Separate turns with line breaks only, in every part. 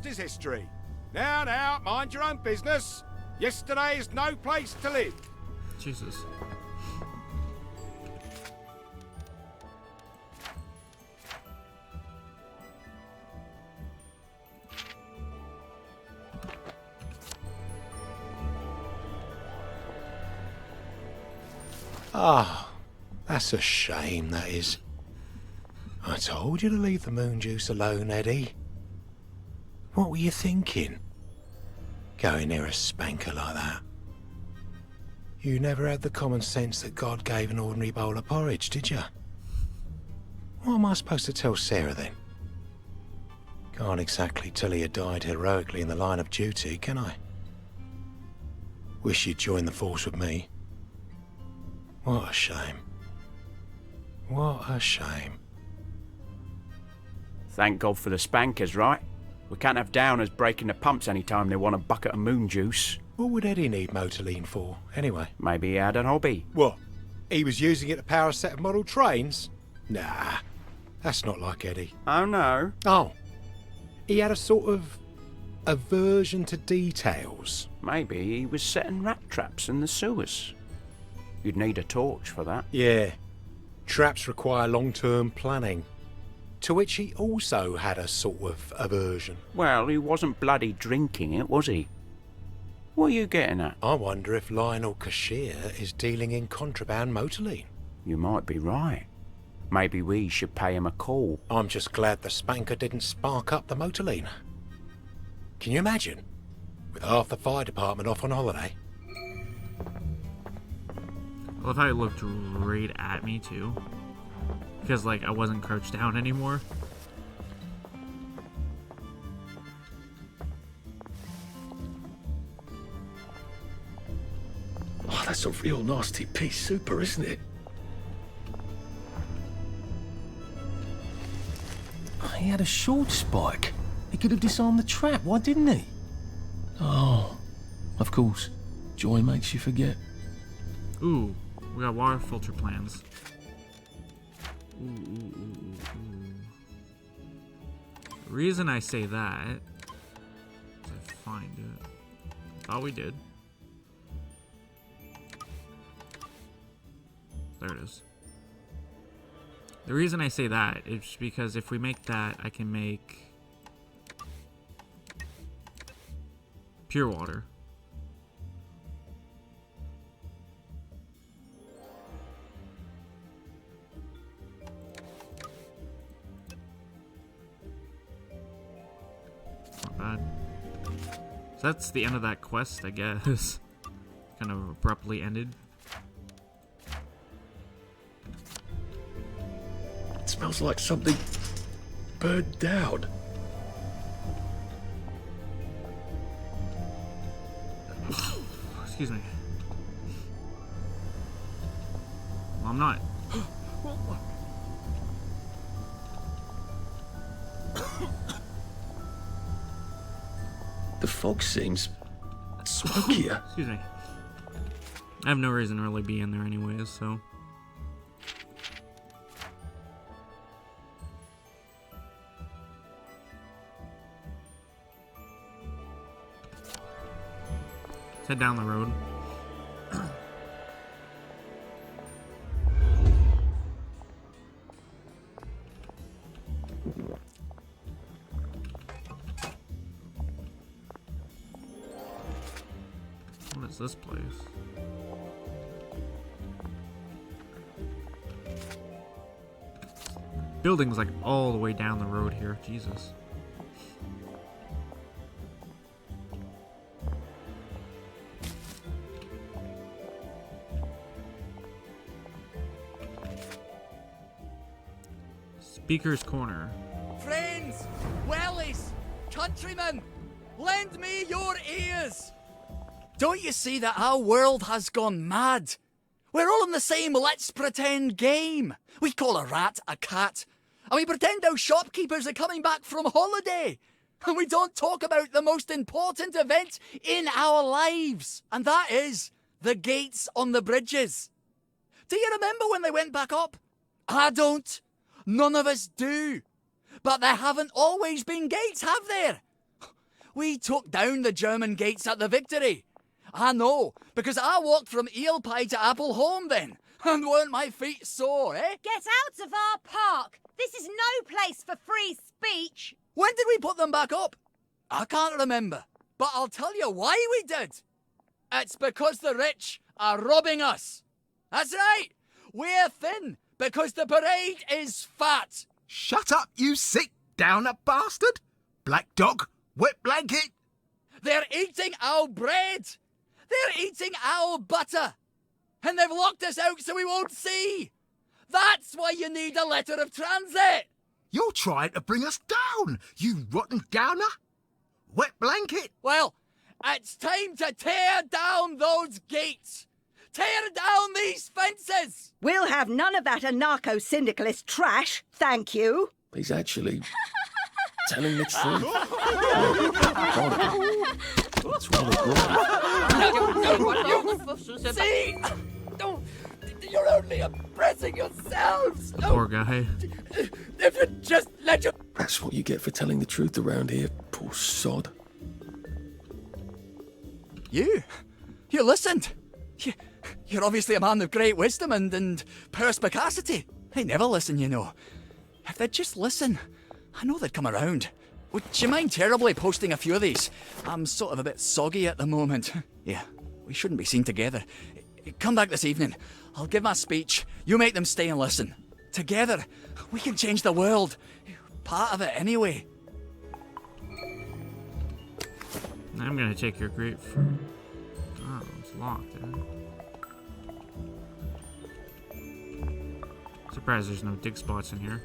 past is history. Now, mind your own business. Yesterday is no place to live.
Jesus.
Ah, that's a shame, that is. I told you to leave the moon juice alone, Eddie. What were you thinking? Going near a spanker like that? You never had the common sense that God gave an ordinary bowl of porridge, did you? What am I supposed to tell Sarah then? Can't exactly tell he had died heroically in the line of duty, can I? Wish you'd joined the force with me. What a shame. What a shame.
Thank God for the spankers, right? We can't have downers breaking the pumps any time they want a bucket of moon juice.
What would Eddie need Motorline for, anyway?
Maybe he had an hobby.
What? He was using it to power a set of model trains? Nah, that's not like Eddie.
Oh no.
Oh, he had a sort of aversion to details.
Maybe he was setting rat traps in the sewers. You'd need a torch for that.
Yeah, traps require long-term planning, to which he also had a sort of aversion.
Well, he wasn't bloody drinking it, was he? What are you getting at?
I wonder if Lionel Cashier is dealing in contraband Motorline.
You might be right. Maybe we should pay him a call.
I'm just glad the spanker didn't spark up the Motorline. Can you imagine? With half the fire department off on holiday.
I love how he looked right at me too. Because like I wasn't crouched down anymore.
Oh, that's a real nasty piece super, isn't it?
Oh, he had a short spike. He could have disarmed the trap. Why didn't he? Oh, of course. Joy makes you forget.
Ooh, we got water filter plans. Ooh. The reason I say that is I find it. Thought we did. There it is. The reason I say that is because if we make that, I can make pure water. Not bad. So that's the end of that quest, I guess. Kind of abruptly ended.
It smells like something burned down.
Excuse me. Well, I'm not.
The fog seems smokier.
Excuse me. I have no reason to really be in there anyways, so. Let's head down the road. What is this place? Building's like all the way down the road here. Jesus. Speaker's Corner.
Friends, wellies, countrymen, lend me your ears. Don't you see that our world has gone mad? We're all in the same let's pretend game. We call a rat a cat, and we pretend our shopkeepers are coming back from holiday. And we don't talk about the most important event in our lives, and that is the gates on the bridges. Do you remember when they went back up? I don't. None of us do. But there haven't always been gates, have there? We took down the German gates at the Victory. I know, because I walked from Eel Pie to Appleholme then. And weren't my feet sore, eh?
Get out of our park! This is no place for free speech!
When did we put them back up? I can't remember, but I'll tell you why we did. It's because the rich are robbing us. That's right. We're thin because the parade is fat.
Shut up, you sick downer bastard! Black dog, wet blanket!
They're eating our bread. They're eating our butter. And they've locked us out so we won't see. That's why you need a letter of transit.
You're trying to bring us down, you rotten downer! Wet blanket!
Well, it's time to tear down those gates. Tear down these fences.
We'll have none of that anarcho-syndicalist trash, thank you.
He's actually telling the truth. That's what
See? You're only oppressing yourselves.
The poor guy.
If you just let your...
That's what you get for telling the truth around here, poor sod.
You listened. You're obviously a man of great wisdom and perspicacity. They never listen, you know. If they'd just listen, I know they'd come around. Would you mind terribly posting a few of these? I'm sort of a bit soggy at the moment. Yeah, we shouldn't be seen together. Come back this evening. I'll give my speech. You make them stay and listen. Together, we can change the world. Part of it anyway.
I'm gonna take your grapefruit. Oh, it's locked, eh? Surprised there's no dig spots in here.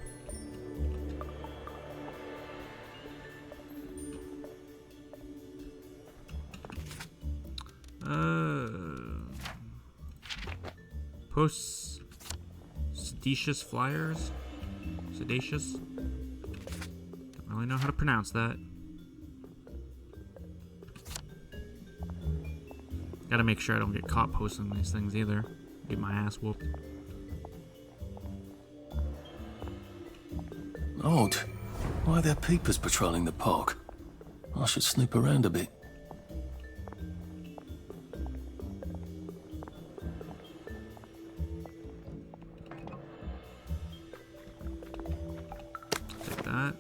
Post seditious flyers? Sedacious? Don't really know how to pronounce that. Gotta make sure I don't get caught posting these things either. Get my ass whooped.
Odd. Why are there peepers patrolling the park? I should snoop around a bit.
Take that.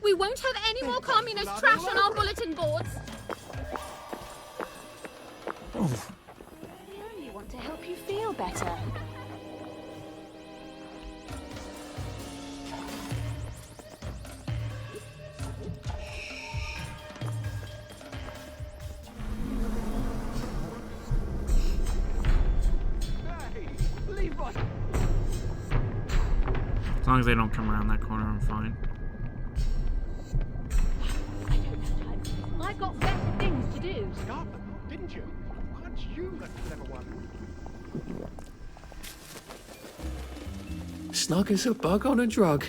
We won't have any more communist trash on our bulletin boards.
Oh,
We only want to help you feel better.
As long as they don't come around that corner, I'm fine.
I don't have time. I've got better things to do.
Stop, didn't you? Aren't you the clever one?
snug as a bug on a drug.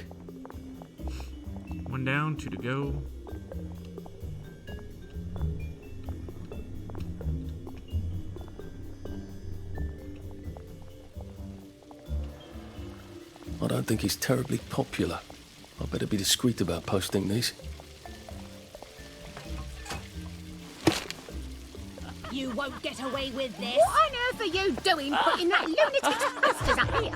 One down, two to go.
I don't think he's terribly popular. I better be discreet about posting these.
You won't get away with this. What on earth are you doing putting that lunatic posters up here?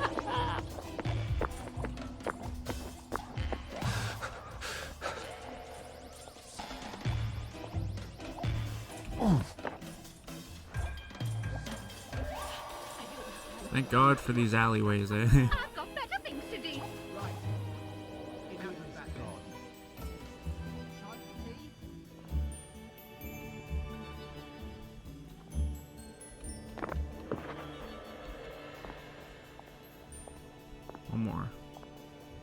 Thank God for these alleyways, eh?
I've got better things to do.
One more.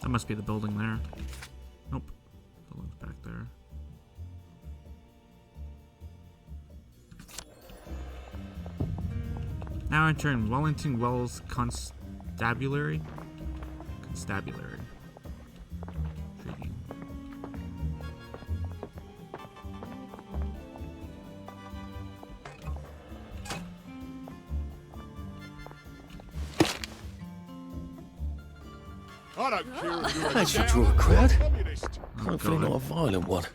That must be the building there. Nope. Building's back there. Now entering Wellington Wells Constabulary. Constabulary. Intriguing.
I don't care if you're a
That should
down
draw a
or
crowd.
communist.
Hopefully not a violent one.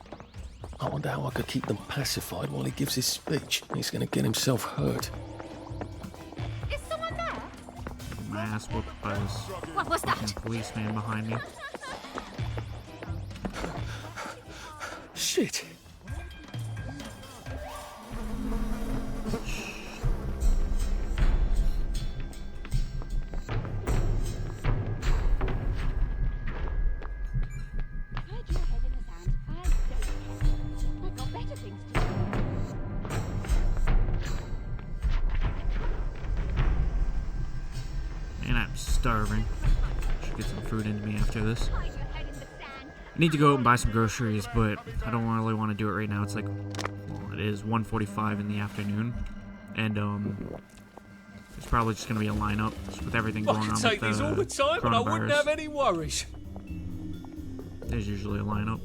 I wonder how I could keep them pacified while he gives his speech. He's going to get himself hurt.
Is someone there?
My ass whooped by this
What was that?
fucking policeman behind me.
Shit.
Hide your head in the sand. I don't. I've got better things to do.
Man, I'm starving. Should get some food into me after this.
Hide your head in the sand.
I need to go out and buy some groceries, but I don't really want to do it right now. It's like, well, it is 1:45 in the afternoon, and there's probably just gonna be a lineup just with everything going on with the coronavirus.
any worries.
There's usually a lineup.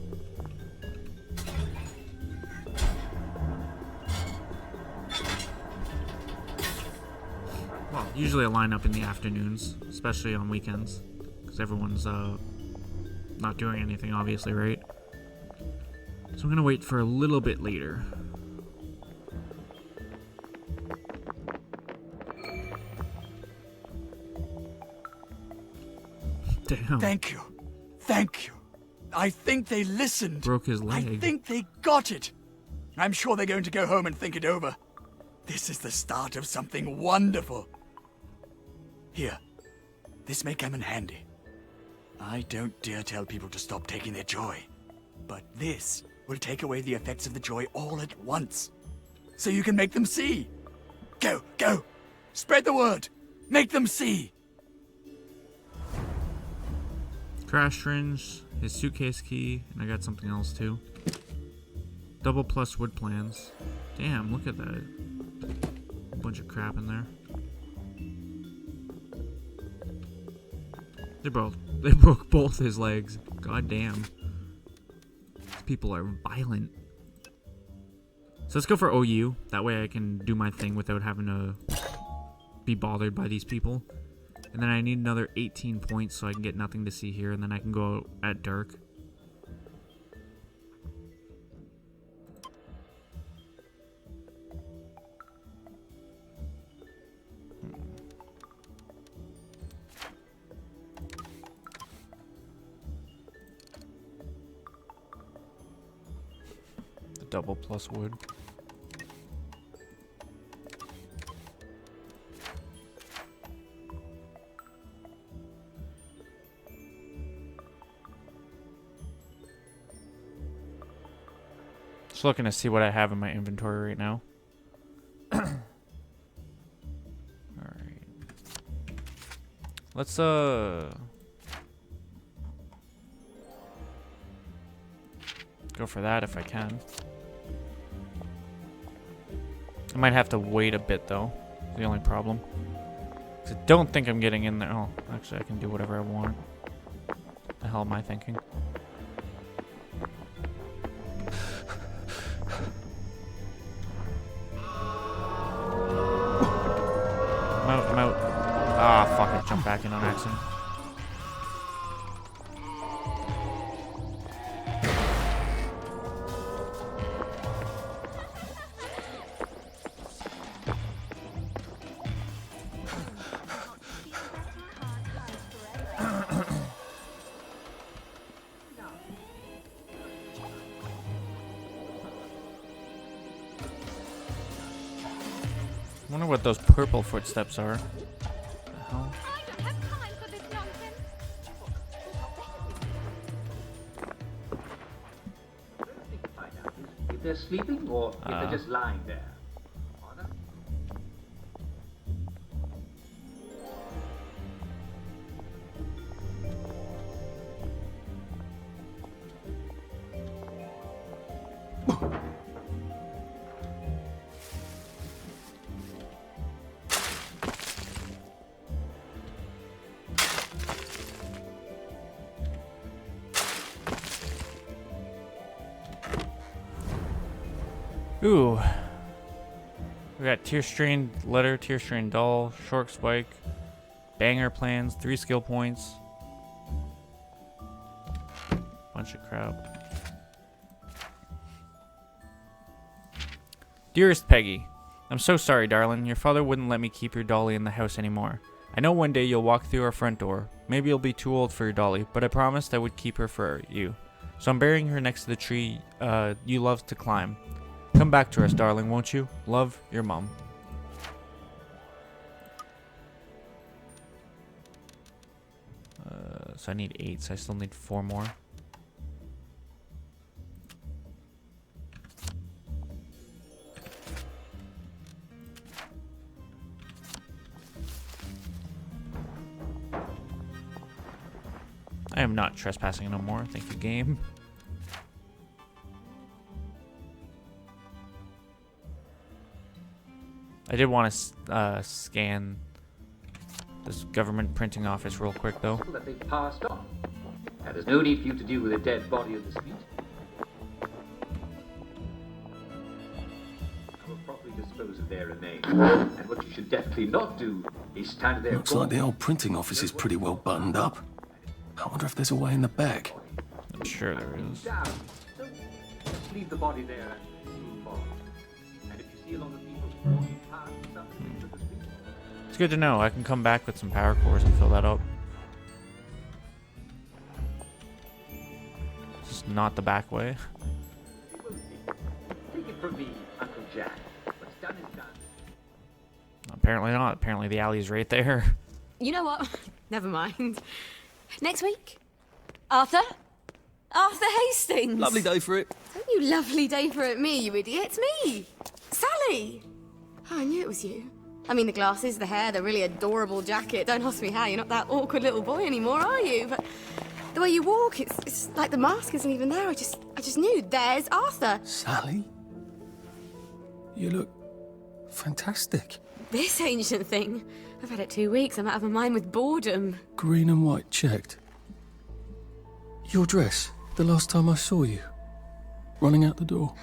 Well, usually a lineup in the afternoons, especially on weekends, because everyone's not doing anything, obviously, right? So I'm gonna wait for a little bit later. Damn.
Thank you. Thank you. I think they listened.
Broke his
I
leg.
think they got it. I'm sure they're going to go home and think it over. This is the start of something wonderful. Here, this may come in handy. I don't dare tell people to stop taking their joy, but this will take away the effects of the joy all at once, so you can make them see. Go, go! Spread the word! Make them see!
Crash syringe, his suitcase key, and I got something else too. Double plus wood plans. Damn, look at that. A bunch of crap in there. They broke both his legs. God damn. These people are violent. So let's go for OU. That way I can do my thing without having to be bothered by these people. And then I need another 18 points so I can get nothing to see here, and then I can go out at dark. The double plus wood. Just looking to see what I have in my inventory right now. Alright. Let's go for that if I can. I might have to wait a bit though. The only problem. 'Cause I don't think I'm getting in there. Oh, actually I can do whatever I want. The hell am I thinking? I'm out. Ah, fuck, I jumped back in on accident. I wonder what those purple footsteps are. What the hell?
I don't have time for this nonsense.
If they're sleeping or if they're just lying there.
Ooh. We got Tear Strained Letter, Tear Strained Doll, Short Spike, Banger Plans, 3 skill points. Bunch of crap. Dearest Peggy, I'm so sorry, darling. Your father wouldn't let me keep your dolly in the house anymore. I know one day you'll walk through our front door. Maybe you'll be too old for your dolly, but I promised I would keep her for you. So I'm burying her next to the tree you love to climb. Come back to us, darling, won't you? Love, your mom. So I need 8, so I still need 4 more. I am not trespassing no more. Thank you, game. I did want to scan this government printing office real quick, though.
That they passed on. Now, there's no need for you to deal with a dead body on the street. I will properly dispose of their remains. And what you should definitely not do is stand there.
Looks like the old printing office is pretty well buttoned up. I wonder if there's a way in the back.
I'm sure there is.
Down. So, just leave the body there and move on. And if you see a lot of people walking past something into the street,
It's good to know. I can come back with some power cores and fill that up. Just not the back way.
it will be. Take it from me, Uncle Jack. What's done is done.
Apparently not. Apparently the alley's right there.
You know what? Never mind. Next week? Arthur? Arthur Hastings!
Lovely day for it.
Don't you lovely day for it, me, you idiot. It's me! Sally! Oh, I knew it was you. I mean, the glasses, the hair, the really adorable jacket. Don't ask me how. You're not that awkward little boy anymore, are you? But the way you walk, it's like the mask isn't even there. I just knew. There's Arthur.
Sally? You look fantastic.
This ancient thing. I've had it 2 weeks. I'm out of my mind with boredom.
Green and white checked. Your dress, the last time I saw you. Running out the door.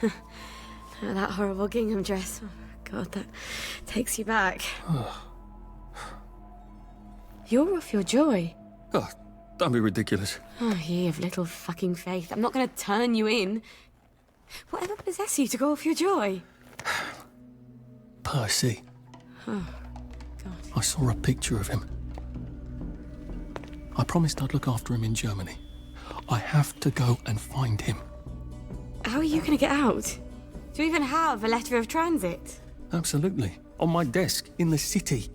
Oh, that horrible gingham dress. Oh, God, that takes you back. You're off your joy.
Oh, don't be ridiculous.
Oh, ye of little fucking faith. I'm not going to turn you in. Whatever possessed you to go off your joy?
Percy.
Oh, God.
I saw a picture of him. I promised I'd look after him in Germany. I have to go and find him.
How are you going to get out? Do you even have a letter of transit?
Absolutely. On my desk, in the city.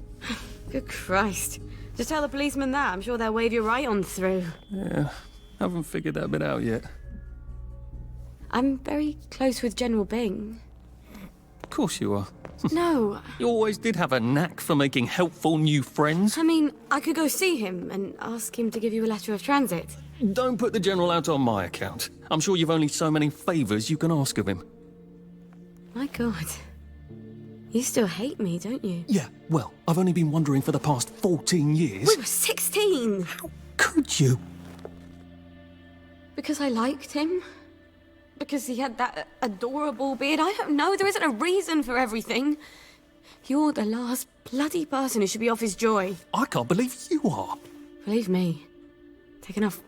Good Christ. Just tell the policeman that. I'm sure they'll wave you right on through.
Yeah, haven't figured that bit out yet.
I'm very close with General Bing.
Of course you are.
No.
You always did have a knack for making helpful new friends.
I mean, I could go see him and ask him to give you a letter of transit.
Don't put the General out on my account. I'm sure you've only so many favours you can ask of him.
My God. You still hate me, don't you?
Yeah, well, I've only been wondering for the past 14 years.
We were 16!
How could you?
Because I liked him? Because he had that adorable beard? I don't know. There isn't a reason for everything. You're the last bloody person who should be off his joy.
I can't believe you are.
Believe me. Take enough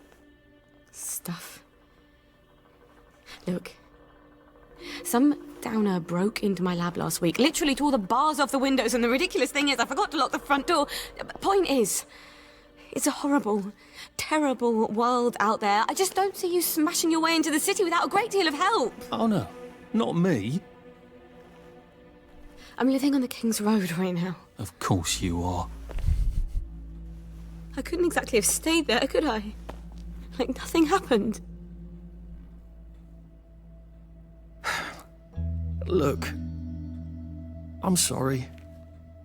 stuff. Look. Some downer broke into my lab last week, literally tore the bars off the windows, and the ridiculous thing is I forgot to lock the front door. Point is, it's a horrible, terrible world out there. I just don't see you smashing your way into the city without a great deal of help.
Oh no, not me.
I'm living on the King's Road right now.
Of course you are.
I couldn't exactly have stayed there, could I? Like nothing happened.
Look, I'm sorry.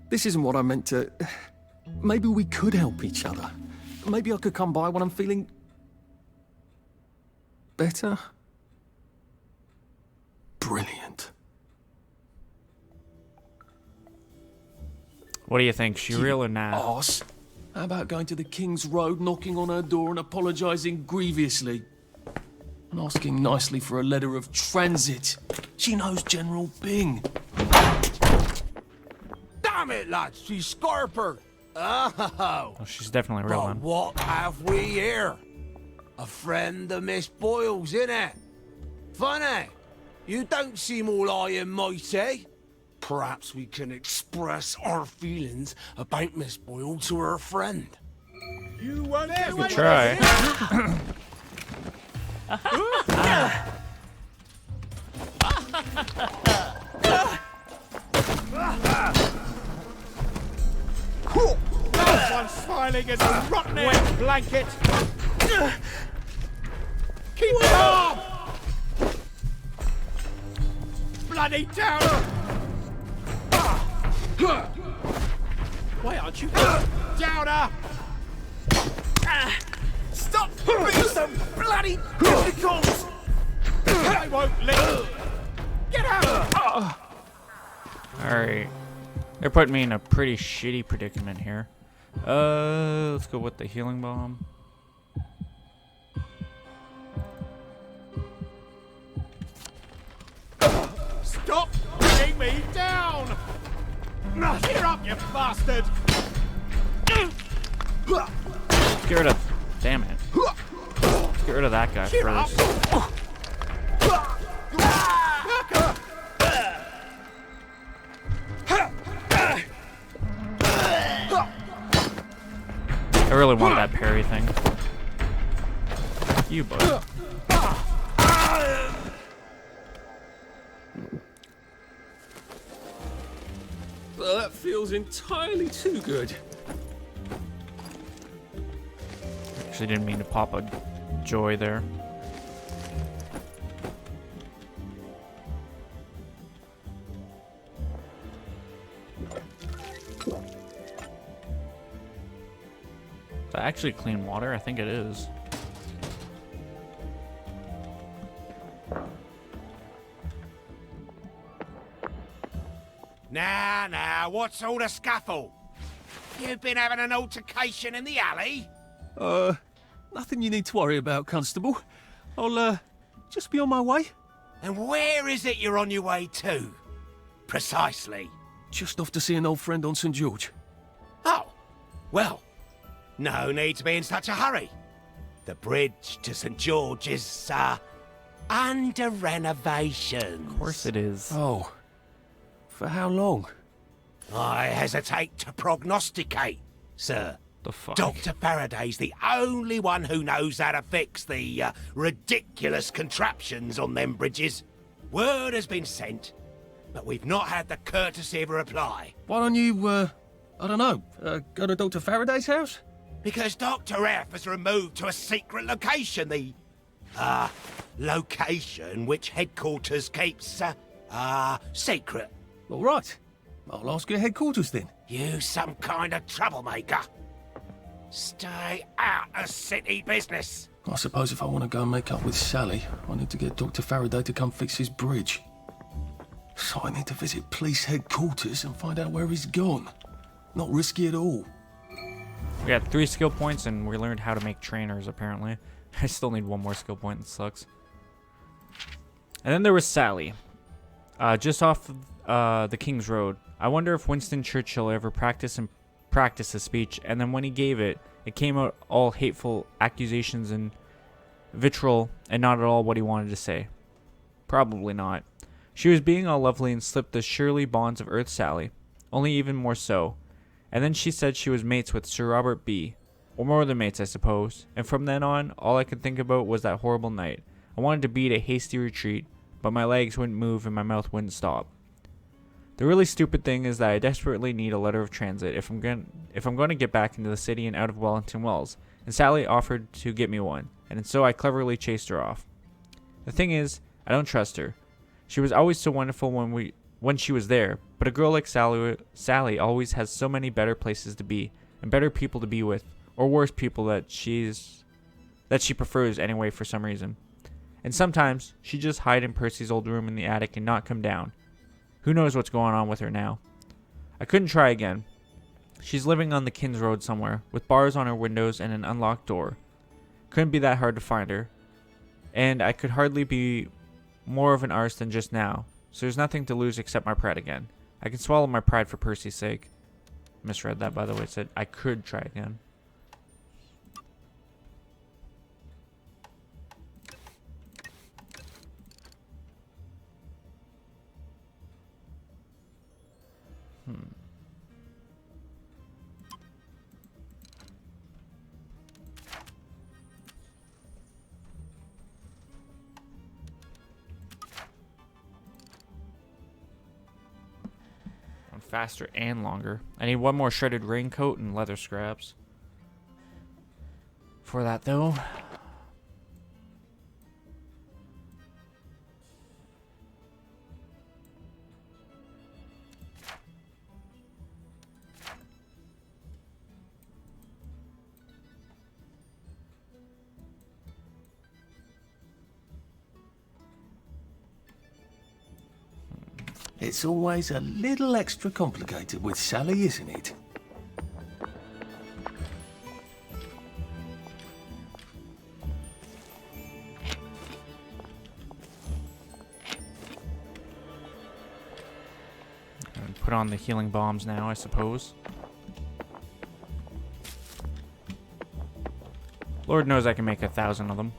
This isn't what I meant to... Maybe we could help each other. Maybe I could come by when I'm feeling... better? Brilliant.
What do you think? She real or not?
Arse. How about going to the King's Road, knocking on her door and apologising grievously? And asking nicely for a letter of transit. She knows General Bing.
Damn it, lads, she's Scarper. Oh,
Oh, she's definitely real,
but
man.
what have we here?
A friend of Miss Boyle's, innit? Funny. You don't seem all high and mighty. Perhaps we can express our feelings about Miss Boyle to her friend.
You won't get away with
Try.
That one's smiling as a rotten wet blanket. Keep calm! Bloody downer! Why aren't you downer?
Stop being so bloody difficult!
I won't leave. Get out!
Alright. They're putting me in a pretty shitty predicament here. Let's go with the healing bomb.
Stop bringing me down! Cheer up, you bastard!
Get rid of. Damn it. Let's get rid of that guy
Cheer up!
first. I really want that parry thing. You, bud.
Well, that feels entirely too good.
Actually didn't mean to pop a joy there. Is that actually clean water? I think it is.
Now, what's all the scuffle? You've been having an altercation in the alley?
Nothing you need to worry about, Constable. I'll, just be on my way.
And where is it you're on your way to? Precisely.
Just off to see an old friend on St. George.
Oh, well, no need to be in such a hurry. The bridge to St. George is, under renovation.
Of course it is.
Oh. For how long?
I hesitate to prognosticate, sir.
The fuck?
Dr. Faraday's the only one who knows how to fix the ridiculous contraptions on them bridges. Word has been sent, but we've not had the courtesy of a reply.
Why don't you, I don't know, go to Dr. Faraday's house?
Because Dr. F has removed to a secret location, the, location which headquarters keeps, secret.
All right. I'll ask your headquarters then.
You some kind of troublemaker. Stay out of city business.
I suppose if I want to go and make up with Sally, I need to get Dr. Faraday to come fix his bridge. So I need to visit police headquarters and find out where he's gone. Not risky at all.
We got 3 skill points and we learned how to make trainers, apparently. I still need 1 more skill point, it sucks. And then there was Sally. Just off the King's Road. I wonder if Winston Churchill ever practiced a speech, and then when he gave it, it came out all hateful accusations and vitriol, and not at all what he wanted to say. Probably not. She was being all lovely and slipped the Shirley bonds of Earth Sally, only even more so. And then she said she was mates with Sir Robert B. Or more than mates, I suppose. And from then on, all I could think about was that horrible night. I wanted to beat a hasty retreat, but my legs wouldn't move and my mouth wouldn't stop. The really stupid thing is that I desperately need a letter of transit if I'm going to get back into the city and out of Wellington Wells, and Sally offered to get me one, and so I cleverly chased her off. The thing is, I don't trust her. She was always so wonderful when she was there, but a girl like Sally always has so many better places to be, and better people to be with, or worse people that she prefers anyway for some reason. And sometimes she'd just hide in Percy's old room in the attic and not come down. Who knows what's going on with her now? I couldn't try again. She's living on the King's Road somewhere, with bars on her windows and an unlocked door. Couldn't be that hard to find her. And I could hardly be more of an arse than just now, so there's nothing to lose except my pride again. I can swallow my pride for Percy's sake. Misread that, by the way. It said I could try again. faster and longer. I need one more shredded raincoat and leather scraps. For that, though.
It's always a little extra complicated with Sally, isn't it?
And put on the healing bombs now, I suppose. Lord knows I can make 1,000 of them.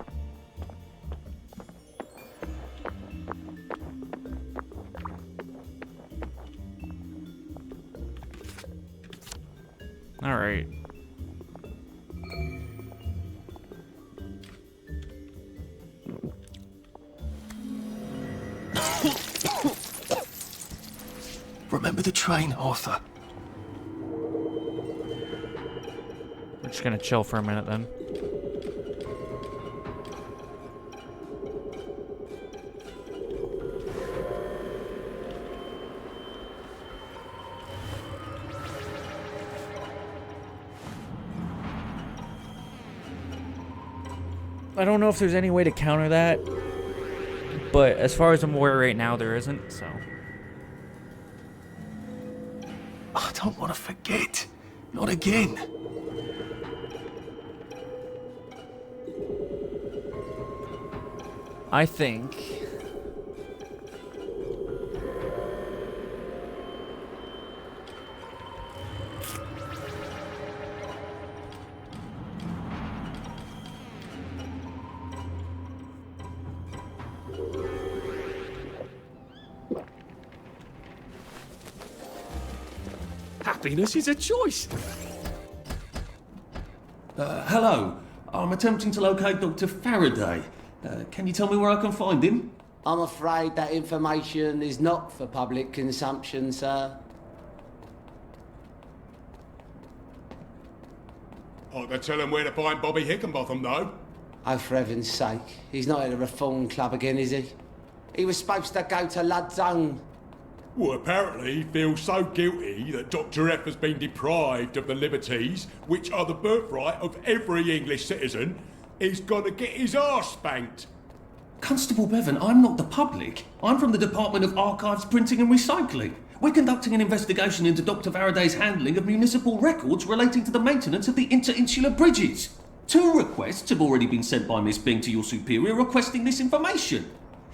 Alright.
Remember the train, Arthur?
We're just gonna chill for a minute then. I don't know if there's any way to counter that, but as far as I'm aware right now, there isn't, so.
I don't want to forget. Not again.
I think...
Happiness is a choice. Hello. I'm attempting to locate Dr. Faraday. Can you tell me where I can find him?
I'm afraid that information is not for public consumption, sir.
I can tell him where to find Bobby Hickenbotham, though.
Oh, for heaven's sake. He's not at a reform club again, is he? He was supposed to go to Ludzone.
Well, apparently he feels so guilty that Dr. F has been deprived of the liberties which are the birthright of every English citizen. He's gonna get his arse spanked.
Constable Bevan, I'm not the public. I'm from the Department of Archives, Printing and Recycling. We're conducting an investigation into Dr. Faraday's handling of municipal records relating to the maintenance of the interinsular bridges. 2 requests have already been sent by Miss Bing to your superior requesting this information.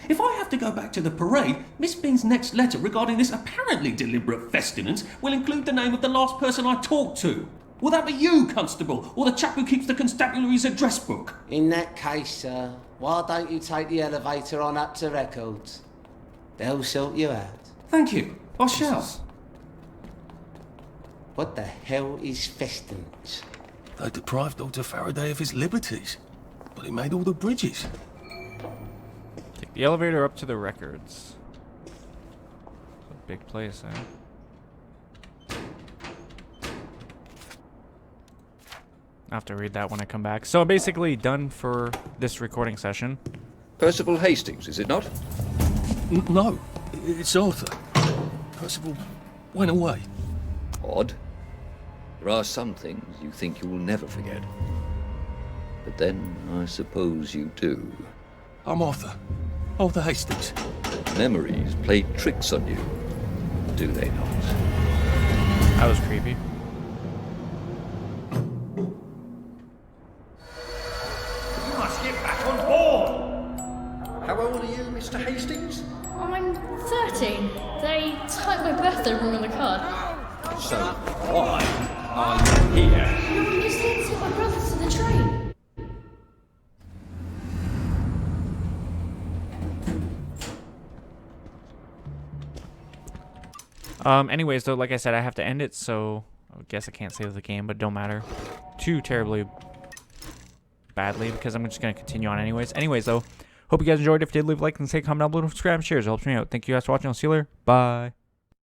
If I have to go back to the parade, Miss Bing's next letter regarding this apparently deliberate festinance will include the name of the last person I talked to. Will that be you, Constable, or the chap who keeps the constabulary's address book?
In that case, sir, why don't you take the elevator on up to records? They'll sort you out.
Thank you. I shall.
What the hell is festinance?
They deprived Dr. Faraday of his liberties, but he made all the bridges.
Take the elevator up to the records. It's a big place, eh? I'll have to read that when I come back. So basically done for this recording session.
Percival Hastings, is it not?
No, it's Arthur. Percival went away.
Odd. There are some things you think you will never forget. But then, I suppose you do.
I'm Arthur. Arthur Hastings.
Memories play tricks on you, do they not?
That was creepy.
You must get back on board! How old are you, Mr. Hastings?
I'm 13. They typed my birthday wrong on the card.
So, why are you here?
No, because they didn't take my brother to the train.
Anyways, though, like I said, I have to end it, so I guess I can't save the game, but don't matter too terribly badly because I'm just going to continue on anyways. Anyways, though, hope you guys enjoyed. If you did, leave a like and say comment down below, subscribe, shares. It helps me out. Thank you guys for watching. I'll see you later. Bye.